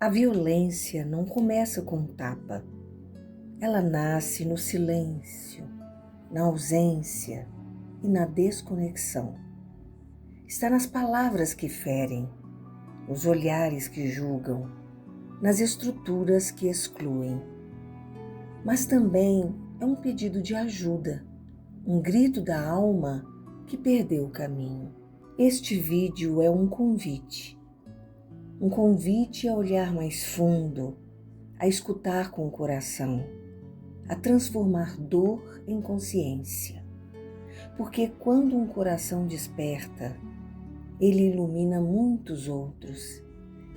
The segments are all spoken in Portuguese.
A violência não começa com um tapa. Ela nasce no silêncio, na ausência e na desconexão. Está nas palavras que ferem, nos olhares que julgam, nas estruturas que excluem. Mas também é um pedido de ajuda, um grito da alma que perdeu o caminho. Este vídeo é um convite a olhar mais fundo, a escutar com o coração, a transformar dor em consciência. Porque quando um coração desperta, ele ilumina muitos outros,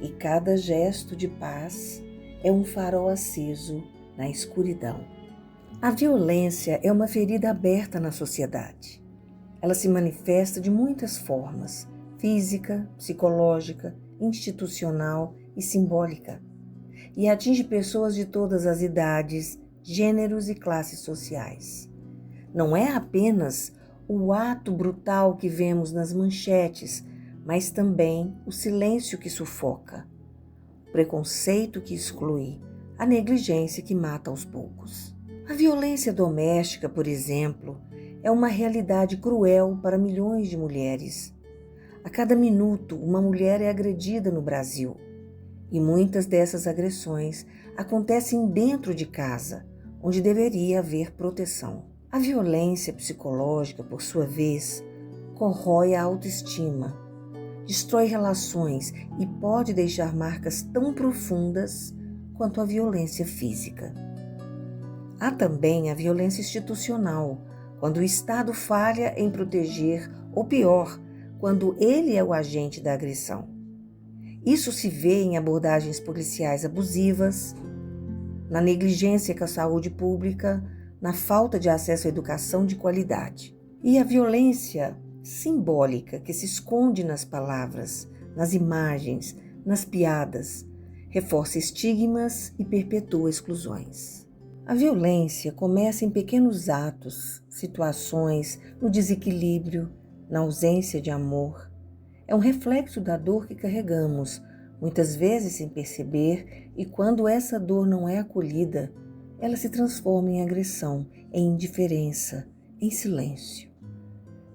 e cada gesto de paz é um farol aceso na escuridão. A violência é uma ferida aberta na sociedade. Ela se manifesta de muitas formas: física, psicológica, institucional e simbólica, e atinge pessoas de todas as idades, gêneros e classes sociais. Não é apenas o ato brutal que vemos nas manchetes, mas também o silêncio que sufoca, o preconceito que exclui, a negligência que mata aos poucos. A violência doméstica, por exemplo, é uma realidade cruel para milhões de mulheres. A cada minuto, uma mulher é agredida no Brasil, e muitas dessas agressões acontecem dentro de casa, onde deveria haver proteção. A violência psicológica, por sua vez, corrói a autoestima, destrói relações e pode deixar marcas tão profundas quanto a violência física. Há também a violência institucional, quando o Estado falha em proteger, ou pior, quando ele é o agente da agressão. Isso se vê em abordagens policiais abusivas, na negligência com a saúde pública, na falta de acesso à educação de qualidade. E a violência simbólica que se esconde nas palavras, nas imagens, nas piadas, reforça estigmas e perpetua exclusões. A violência começa em pequenos atos, situações, no desequilíbrio, na ausência de amor. É um reflexo da dor que carregamos, muitas vezes sem perceber, e quando essa dor não é acolhida, ela se transforma em agressão, em indiferença, em silêncio.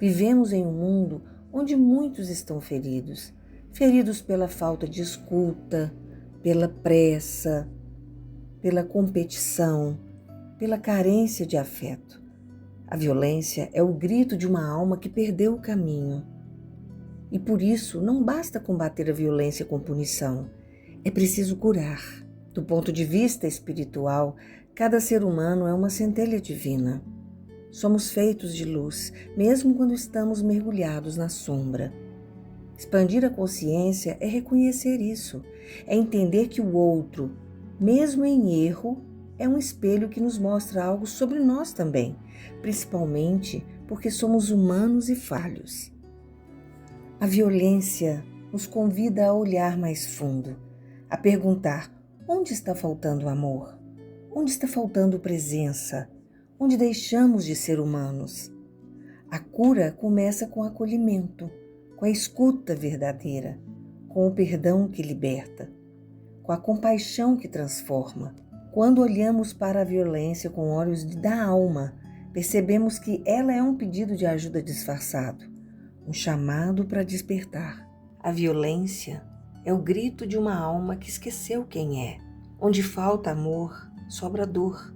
Vivemos em um mundo onde muitos estão feridos pela falta de escuta, pela pressa, pela competição, pela carência de afeto. A violência é o grito de uma alma que perdeu o caminho. E por isso não basta combater a violência com punição, é preciso curar. Do ponto de vista espiritual, cada ser humano é uma centelha divina. Somos feitos de luz, mesmo quando estamos mergulhados na sombra. Expandir a consciência é reconhecer isso, é entender que o outro, mesmo em erro, é um espelho que nos mostra algo sobre nós também, principalmente porque somos humanos e falhos. A violência nos convida a olhar mais fundo, a perguntar: onde está faltando amor? Onde está faltando presença? Onde deixamos de ser humanos? A cura começa com o acolhimento, com a escuta verdadeira, com o perdão que liberta, com a compaixão que transforma. Quando olhamos para a violência com olhos da alma, percebemos que ela é um pedido de ajuda disfarçado, um chamado para despertar. A violência é o grito de uma alma que esqueceu quem é. Onde falta amor, sobra dor,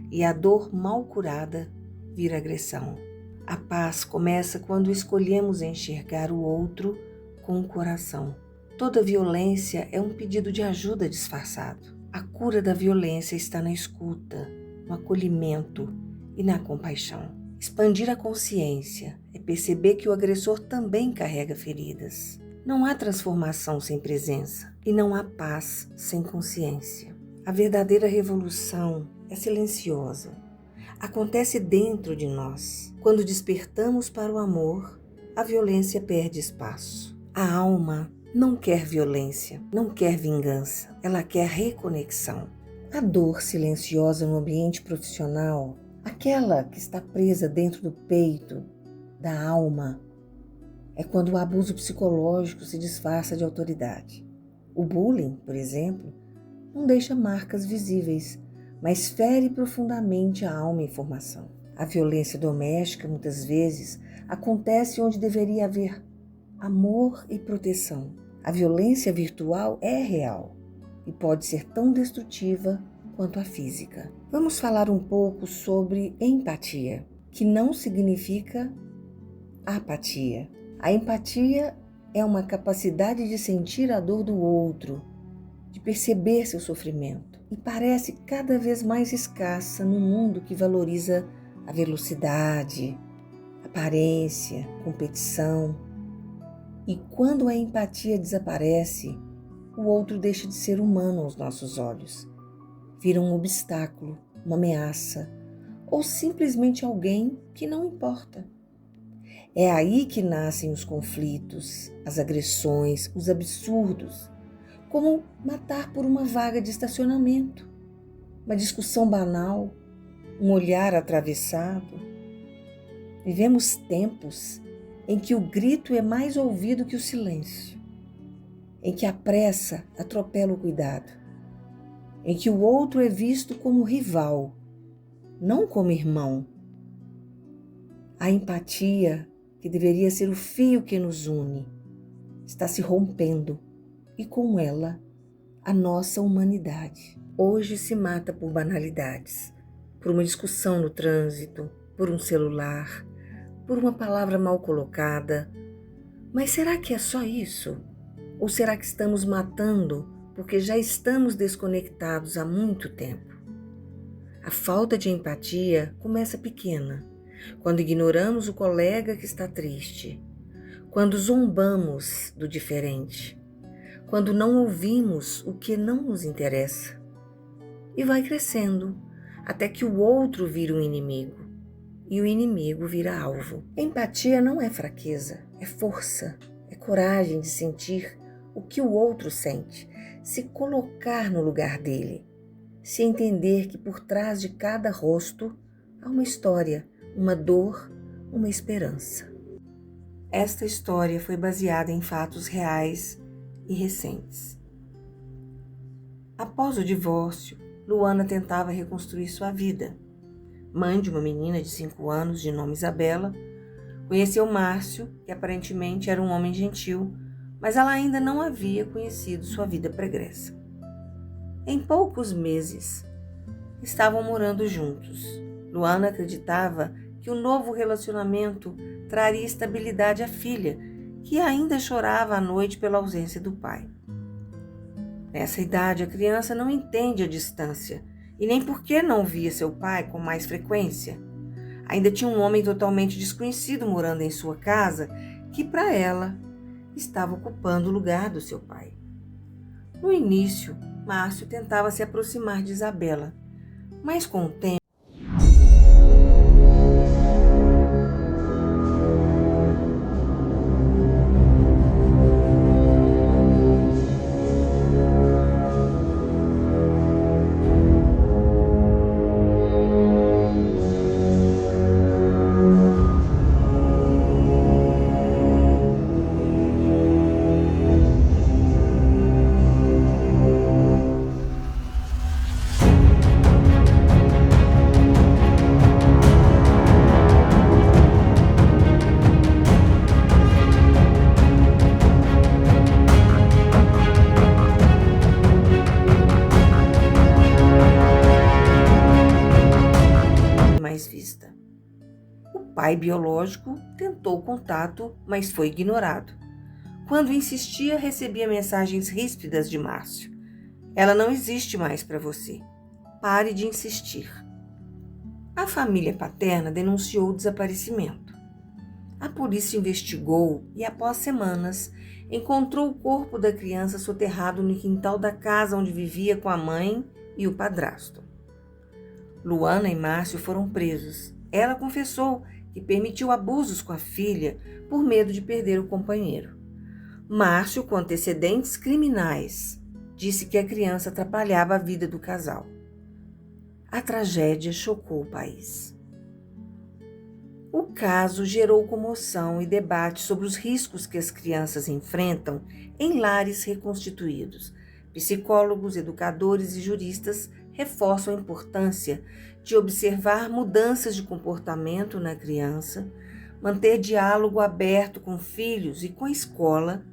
e a dor mal curada vira agressão. A paz começa quando escolhemos enxergar o outro com o coração. Toda violência é um pedido de ajuda disfarçado. A cura da violência está na escuta, no acolhimento e na compaixão. Expandir a consciência é perceber que o agressor também carrega feridas. Não há transformação sem presença e não há paz sem consciência. A verdadeira revolução é silenciosa. Acontece dentro de nós. Quando despertamos para o amor, a violência perde espaço. A alma não quer violência, não quer vingança, ela quer reconexão. A dor silenciosa no ambiente profissional, aquela que está presa dentro do peito, da alma, é quando o abuso psicológico se disfarça de autoridade. O bullying, por exemplo, não deixa marcas visíveis, mas fere profundamente a alma e formação. A violência doméstica, muitas vezes, acontece onde deveria haver amor e proteção. A violência virtual é real e pode ser tão destrutiva quanto a física. Vamos falar um pouco sobre empatia, que não significa apatia. A empatia é uma capacidade de sentir a dor do outro, de perceber seu sofrimento, e parece cada vez mais escassa num mundo que valoriza a velocidade, aparência, competição. E quando a empatia desaparece, o outro deixa de ser humano aos nossos olhos. Vira um obstáculo, uma ameaça, ou simplesmente alguém que não importa. É aí que nascem os conflitos, as agressões, os absurdos, como matar por uma vaga de estacionamento, uma discussão banal, um olhar atravessado. Vivemos tempos em que o grito é mais ouvido que o silêncio, em que a pressa atropela o cuidado, em que o outro é visto como rival, não como irmão. A empatia, que deveria ser o fio que nos une, está se rompendo e com ela a nossa humanidade. Hoje se mata por banalidades, por uma discussão no trânsito, por um celular, por uma palavra mal colocada. Mas será que é só isso? Ou será que estamos matando porque já estamos desconectados há muito tempo? A falta de empatia começa pequena, quando ignoramos o colega que está triste, quando zombamos do diferente, quando não ouvimos o que não nos interessa. E vai crescendo, até que o outro vira um inimigo, e o inimigo vira alvo. Empatia não é fraqueza, é força, é coragem de sentir o que o outro sente, se colocar no lugar dele, se entender que por trás de cada rosto há uma história, uma dor, uma esperança. Esta história foi baseada em fatos reais e recentes. Após o divórcio, Luana tentava reconstruir sua vida. Mãe de uma menina de 5 anos, de nome Isabela, conheceu Márcio, que aparentemente era um homem gentil, mas ela ainda não havia conhecido sua vida pregressa. Em poucos meses, estavam morando juntos. Luana acreditava que o novo relacionamento traria estabilidade à filha, que ainda chorava à noite pela ausência do pai. Nessa idade, a criança não entende a distância e nem por que não via seu pai com mais frequência. Ainda tinha um homem totalmente desconhecido morando em sua casa que, para ela, estava ocupando o lugar do seu pai. No início, Márcio tentava se aproximar de Isabela, mas com o tempo, vista. O pai biológico tentou contato, mas foi ignorado. Quando insistia, recebia mensagens ríspidas de Márcio. Ela não existe mais para você. Pare de insistir. A família paterna denunciou o desaparecimento. A polícia investigou e, após semanas, encontrou o corpo da criança soterrado no quintal da casa onde vivia com a mãe e o padrasto. Luana e Márcio foram presos. Ela confessou que permitiu abusos com a filha por medo de perder o companheiro. Márcio, com antecedentes criminais, disse que a criança atrapalhava a vida do casal. A tragédia chocou o país. O caso gerou comoção e debate sobre os riscos que as crianças enfrentam em lares reconstituídos. Psicólogos, educadores e juristas reforçam a importância de observar mudanças de comportamento na criança, manter diálogo aberto com filhos e com a escola,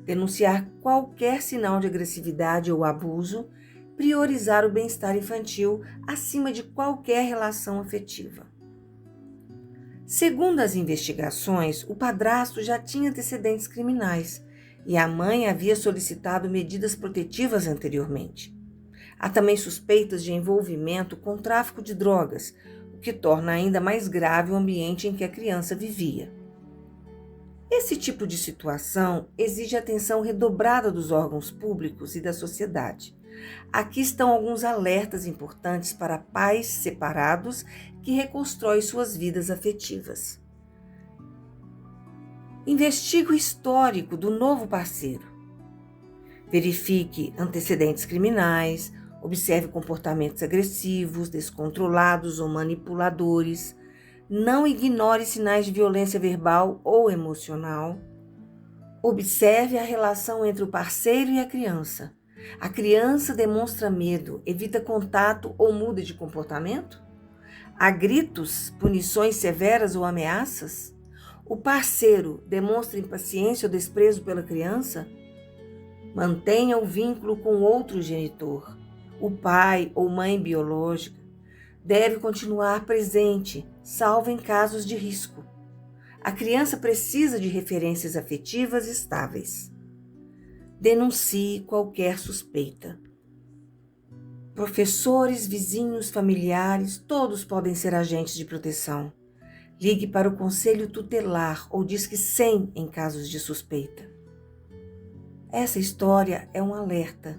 denunciar qualquer sinal de agressividade ou abuso, priorizar o bem-estar infantil acima de qualquer relação afetiva. Segundo as investigações, o padrasto já tinha antecedentes criminais e a mãe havia solicitado medidas protetivas anteriormente. Há também suspeitas de envolvimento com tráfico de drogas, o que torna ainda mais grave o ambiente em que a criança vivia. Esse tipo de situação exige atenção redobrada dos órgãos públicos e da sociedade. Aqui estão alguns alertas importantes para pais separados que reconstroem suas vidas afetivas. Investigue o histórico do novo parceiro. Verifique antecedentes criminais, observe comportamentos agressivos, descontrolados ou manipuladores. Não ignore sinais de violência verbal ou emocional. Observe a relação entre o parceiro e a criança. A criança demonstra medo, evita contato ou muda de comportamento? Há gritos, punições severas ou ameaças? O parceiro demonstra impaciência ou desprezo pela criança? Mantenha o vínculo com outro genitor. O pai ou mãe biológica deve continuar presente, salvo em casos de risco. A criança precisa de referências afetivas estáveis. Denuncie qualquer suspeita. Professores, vizinhos, familiares, todos podem ser agentes de proteção. Ligue para o Conselho Tutelar ou Disque 100 em casos de suspeita. Essa história é um alerta.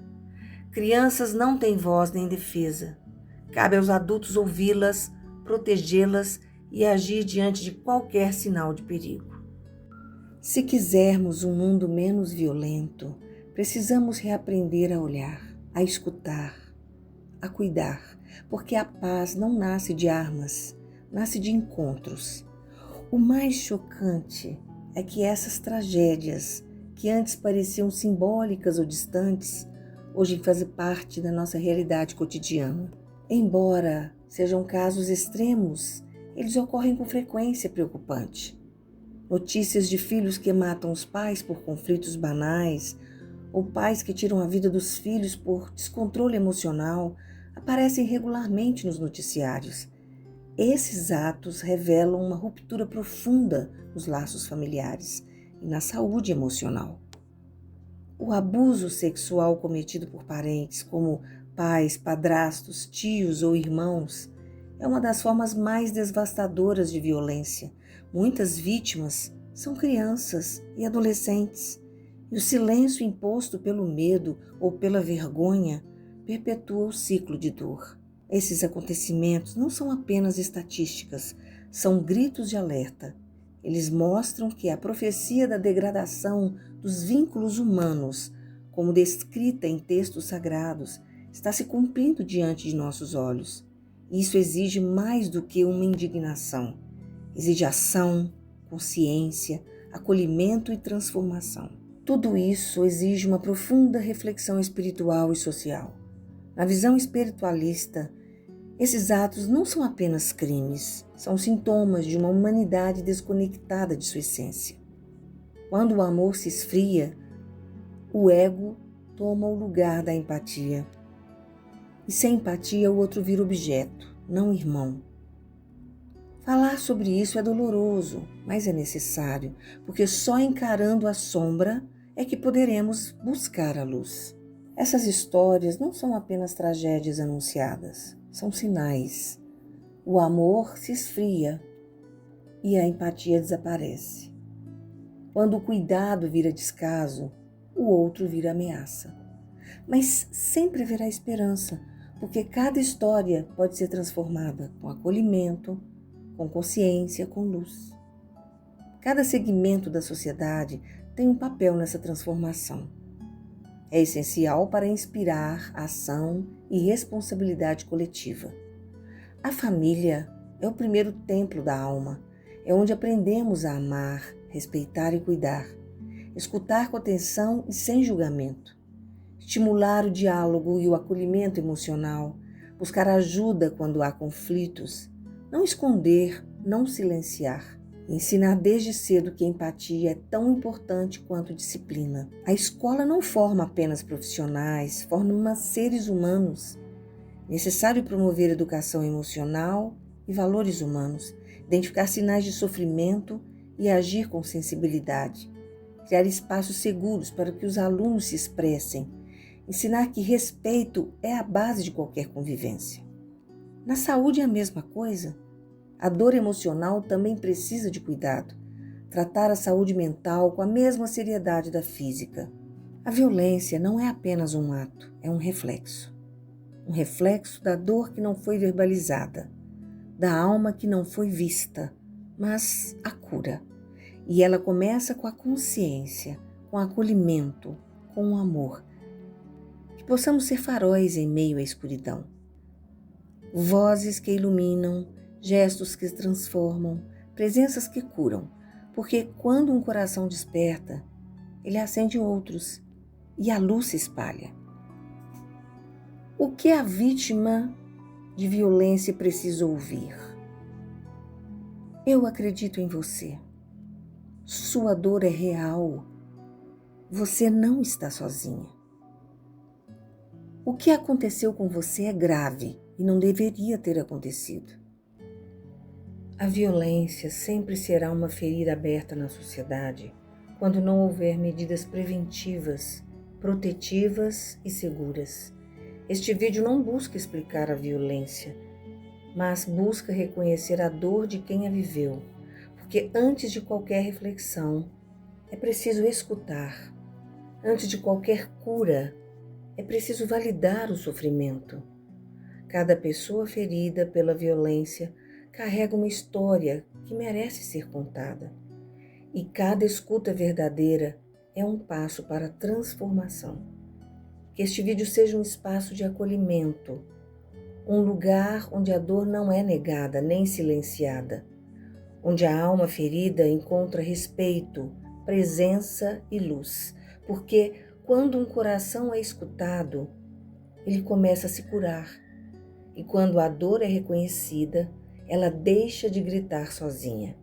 Crianças não têm voz nem defesa. Cabe aos adultos ouvi-las, protegê-las e agir diante de qualquer sinal de perigo. Se quisermos um mundo menos violento, precisamos reaprender a olhar, a escutar, a cuidar, porque a paz não nasce de armas, nasce de encontros. O mais chocante é que essas tragédias, que antes pareciam simbólicas ou distantes, hoje fazem parte da nossa realidade cotidiana. Embora sejam casos extremos, eles ocorrem com frequência preocupante. Notícias de filhos que matam os pais por conflitos banais, ou pais que tiram a vida dos filhos por descontrole emocional, aparecem regularmente nos noticiários. Esses atos revelam uma ruptura profunda nos laços familiares e na saúde emocional. O abuso sexual cometido por parentes, como pais, padrastos, tios ou irmãos, é uma das formas mais devastadoras de violência. Muitas vítimas são crianças e adolescentes, e o silêncio imposto pelo medo ou pela vergonha perpetua o ciclo de dor. Esses acontecimentos não são apenas estatísticas, são gritos de alerta. Eles mostram que a profecia da degradação dos vínculos humanos, como descrita em textos sagrados, está se cumprindo diante de nossos olhos. Isso exige mais do que uma indignação. Exige ação, consciência, acolhimento e transformação. Tudo isso exige uma profunda reflexão espiritual e social. Na visão espiritualista, esses atos não são apenas crimes, são sintomas de uma humanidade desconectada de sua essência. Quando o amor se esfria, o ego toma o lugar da empatia. E sem empatia, o outro vira objeto, não irmão. Falar sobre isso é doloroso, mas é necessário, porque só encarando a sombra é que poderemos buscar a luz. Essas histórias não são apenas tragédias anunciadas, são sinais. O amor se esfria e a empatia desaparece. Quando o cuidado vira descaso, o outro vira ameaça. Mas sempre haverá esperança, porque cada história pode ser transformada com acolhimento, com consciência, com luz. Cada segmento da sociedade tem um papel nessa transformação. É essencial para inspirar ação e responsabilidade coletiva. A família é o primeiro templo da alma. É onde aprendemos a amar, respeitar e cuidar, escutar com atenção e sem julgamento, estimular o diálogo e o acolhimento emocional, buscar ajuda quando há conflitos, não esconder, não silenciar. Ensinar desde cedo que empatia é tão importante quanto disciplina. A escola não forma apenas profissionais, forma seres humanos. É necessário promover educação emocional e valores humanos, identificar sinais de sofrimento e agir com sensibilidade. Criar espaços seguros para que os alunos se expressem. Ensinar que respeito é a base de qualquer convivência. Na saúde é a mesma coisa. A dor emocional também precisa de cuidado. Tratar a saúde mental com a mesma seriedade da física. A violência não é apenas um ato, é um reflexo. Um reflexo da dor que não foi verbalizada, da alma que não foi vista, mas a cura. E ela começa com a consciência, com o acolhimento, com o amor. Que possamos ser faróis em meio à escuridão. Vozes que iluminam, gestos que transformam, presenças que curam, porque quando um coração desperta, ele acende outros e a luz se espalha. O que a vítima de violência precisa ouvir? Eu acredito em você. Sua dor é real. Você não está sozinha. O que aconteceu com você é grave e não deveria ter acontecido. A violência sempre será uma ferida aberta na sociedade quando não houver medidas preventivas, protetivas e seguras. Este vídeo não busca explicar a violência, mas busca reconhecer a dor de quem a viveu, porque antes de qualquer reflexão, é preciso escutar. Antes de qualquer cura, é preciso validar o sofrimento. Cada pessoa ferida pela violência carrega uma história que merece ser contada. E cada escuta verdadeira é um passo para a transformação. Que este vídeo seja um espaço de acolhimento, um lugar onde a dor não é negada nem silenciada, onde a alma ferida encontra respeito, presença e luz, porque quando um coração é escutado, ele começa a se curar. E quando a dor é reconhecida, ela deixa de gritar sozinha.